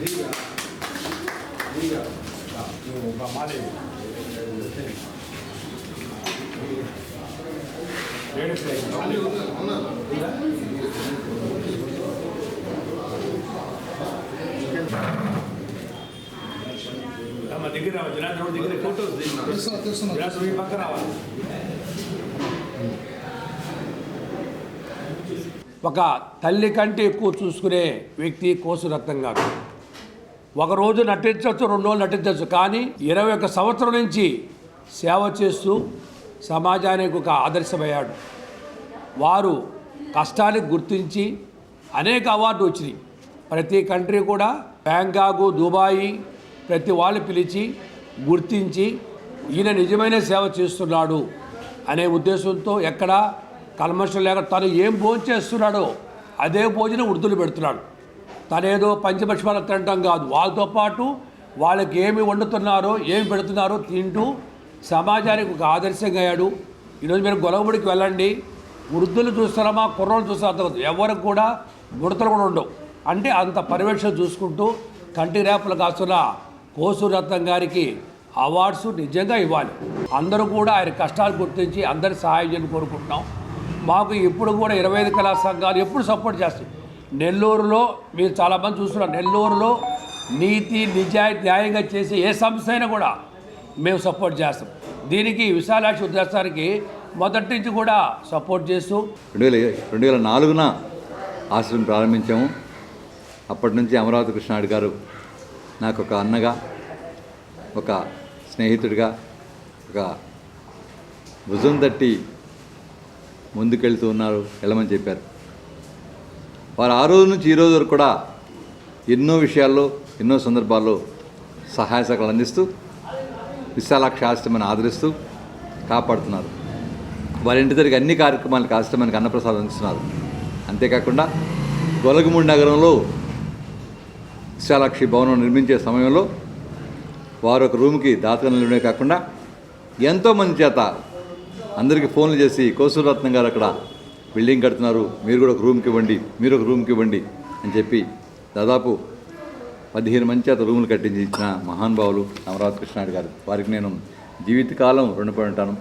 దగ్గర జనార్దన్ దగ్గర ఫోటోస్ పక్క రావాలి. ఒక తల్లి కంటే ఎక్కువ చూసుకునే వ్యక్తి కోసురత్నం గారు. ఒకరోజు నటించవచ్చు, 2 రోజులు నటించవచ్చు, కానీ 21 సంవత్సరం నుంచి సేవ చేస్తూ సమాజానికి ఒక ఆదర్శమయ్యాడు. వారు కష్టానికి గుర్తించి అనేక అవార్డు వచ్చినాయి. ప్రతి కంట్రీ కూడా బ్యాంకాకు, దుబాయి ప్రతి వాళ్ళు పిలిచి గుర్తించి ఈయన నిజమైన సేవ చేస్తున్నాడు అనే ఉద్దేశంతో ఎక్కడ కల్మషం లేక తను ఏం భోజనం చేస్తున్నాడో అదే భోజనం వృద్ధులు పెడుతున్నాడు. తనేదో పంచపక్షాలు తినటం కాదు, వాళ్ళతో పాటు వాళ్ళకి ఏమి వండుతున్నారో ఏమి పెడుతున్నారో తింటూ సమాజానికి ఒక ఆదర్శంగా అయ్యాడు. ఈరోజు మీరు గొలవబడికి వెళ్ళండి, వృద్ధులు చూస్తారమా కుర్రోళ్ళు చూస్తారా ఎవరికి కూడా ముడతలు కూడా ఉండవు. అంటే అంత పర్యవేక్షణ చూసుకుంటూ కంటి రేపలు కాస్తున్న కోసురత్నం గారికి అవార్డ్స్ నిజంగా ఇవ్వాలి. అందరూ కూడా ఆయన కష్టాలు గుర్తించి అందరి సహాయం చేయని కోరుకుంటున్నాం. మాకు ఇప్పుడు కూడా 25 కళా సంఘాలు ఎప్పుడు సపోర్ట్ చేస్తాయి. నెల్లూరులో మీరు చాలామంది చూస్తున్నారు, నెల్లూరులో నీతి నిజాయితీ న్యాయంగా చేసే ఏ సంస్థ అయినా కూడా మేము సపోర్ట్ చేస్తాం. దీనికి విశాలాక్షి ఉద్దేశానికి మొదటి నుంచి కూడా సపోర్ట్ చేస్తూ 2004 ఆశ్రమం ప్రారంభించాము. అప్పటి నుంచి అమరావతి కృష్ణారెడ్డి గారు నాకు ఒక అన్నగా, ఒక స్నేహితుడిగా, ఒక భుజం తట్టి ముందుకెళ్తూ ఉన్నారు, వెళ్ళమని చెప్పారు. వారు ఆ రోజు నుంచి ఈ రోజు వరకు కూడా ఎన్నో విషయాల్లో ఎన్నో సందర్భాల్లో సహాయ సహకారాలు అందిస్తూ విశాలాక్షి ఆశ్రమాన్ని ఆదరిస్తూ కాపాడుతున్నారు. వారి ఇంటి దగ్గర అన్ని కార్యక్రమాలకు ఆశ్రమానికి అన్నప్రసాదం అందిస్తున్నారు. అంతేకాకుండా గొలగమూడి నగరంలో విశాలాక్షి భవనం నిర్మించే సమయంలో వారు ఒక రూమ్కి దాతగా నిలవడమే కాకుండా ఎంతోమంది చేత అందరికీ ఫోన్లు చేసి కోసురత్నం గారు అక్కడ బిల్డింగ్ కడుతున్నారు, మీరు కూడా ఒక రూమ్కి ఇవ్వండి, మీరు ఒక రూమ్కి ఇవ్వండి అని చెప్పి దాదాపు 15 మంది చేత రూములు కట్టించి ఇచ్చిన మహానుభావులు అమరావతి కృష్ణారెడ్డి గారు. వారికి నేను జీవితకాలం రుణపడి ఉంటాను.